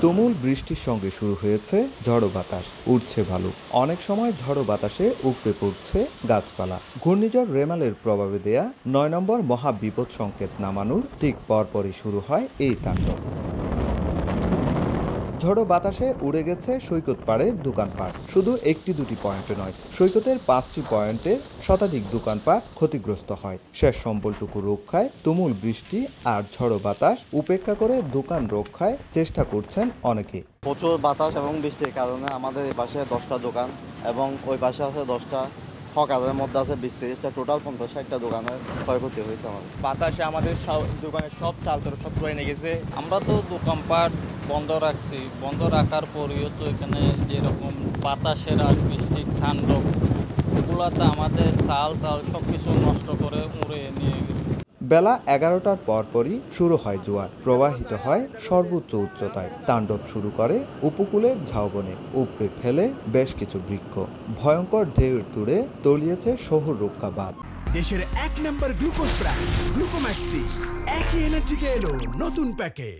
তুমুল বৃষ্টির সঙ্গে শুরু হয়েছে ঝড়ো বাতাস, উঠছে ভালু। অনেক সময় ঝড়ো বাতাসে উপড়ে পড়ছে গাছপালা। ঘূর্ণিঝড় রেমালের প্রভাবে দেয়া ৯ নম্বর মহাবিপদ সংকেত নামানোর ঠিক পরপরই শুরু হয় এই তাণ্ডব। ঝড়ো বাতাসে উড়ে গেছে সৈকত পাড়ের দোকানপাট। শুধু একটি দুটি পয়েন্টে নয়, সৈকতের ৫টি পয়েন্টের শতাধিক দোকানপাট ক্ষতিগ্রস্ত হয়। শেষ সম্বলটুকু রক্ষায় তুমুল বৃষ্টি আর ঝড়ো বাতাস উপেক্ষা করে দোকান রক্ষায় চেষ্টা করছেন অনেকে। প্রচুর বাতাস এবং বৃষ্টির কারণে আমাদের এই পাশে 10টা দোকান এবং ওই পাশে আছে 10টা, হকারের মধ্যে আছে 20-30টা, টোটাল 50-60টা দোকানের ক্ষয়ক্ষতি হয়েছে আমাদের। বাতাসে আমাদের দোকানের সব চাল সব করে নিয়ে গেছে। আমরা তো দোকানপাট বন্ধ রাখছি, বন্ধ রাখার পরেও তো এখানে যেরকম বাতাসের আর বৃষ্টির তাণ্ডব ওগুলাতে আমাদের চাল সব কিছু নষ্ট করে উড়ে নিয়ে গেছে। বেলা 11টার পরপরই শুরু হয় জোয়ার, প্রবাহিত হয় সর্বোচ্চ উচ্চতায়। তাণ্ডব শুরু করে উপকূলের ঝাউবনে, উপড়ে ফেলে বেশ কিছু বৃক্ষ। ভয়ঙ্কর ঢেউয়ের তুড়ে তলিয়েছে শহর রক্ষা বাঁধ। দেশের ১ নম্বর গ্লুকোজ ব্র্যান্ড গ্লুকোম্যাক্সটি একই এনার্জিতে এলো নতুন প্যাকে।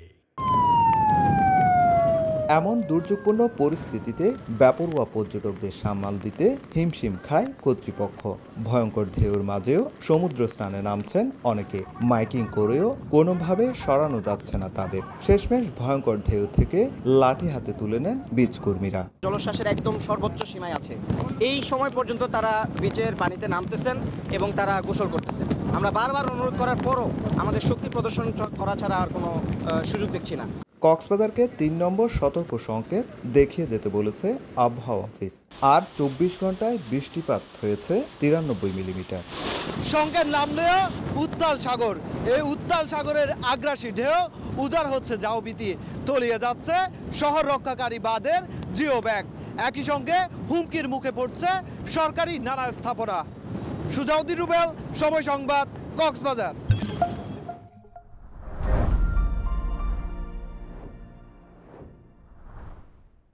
এমন দুর্যোগপূর্ণ পরিস্থিতিতে বেপরোয়া পর্যটকদের সামাল দিতে হিমশিম খায় কর্তৃপক্ষ। ভয়ঙ্কর ঢেউর মাঝেও সমুদ্র স্নানে নামছেন অনেকে। মাইকিং করেও কোনোভাবে সরানো যাচ্ছে না তাদের। শেষমেশ ভয়ঙ্কর ঢেউ থেকে লাঠি হাতে তুলে নেন বিচ কর্মীরা। জলশ্বাসের একদম সর্বোচ্চ সীমায় আছে। এই সময় পর্যন্ত তারা বিচের পানিতে নামতেছেন এবং তারা গোসল করতেছেন। আমরা বারবার অনুরোধ করার পরও আমাদের শক্তি প্রদর্শন করা ছাড়া আর কোনো সুযোগ দেখছি না। কক্সবাজারকে ৩ নম্বর সতর্ক সংকেত দেখিয়ে যেতে বলেছে আবহাওয়া অফিস। আর ২৪ ঘন্টায় বৃষ্টিপাত হয়েছে ৯৩ মিলিমিটার। সংকেত নামলেও উত্তাল সাগর, এই উত্তাল সাগরের আগ্রাসী ঢেউ উজাড় হচ্ছে ঝাউবীতি, তলিয়ে যাচ্ছে শহর রক্ষাকারী বাঁধের জিও ব্যাগ। একই সঙ্গে হুমকির মুখে পড়ছে সরকারি নানা স্থাপনা। সুজাউদ্দিন রুবেল, সময় সংবাদ, কক্সবাজার।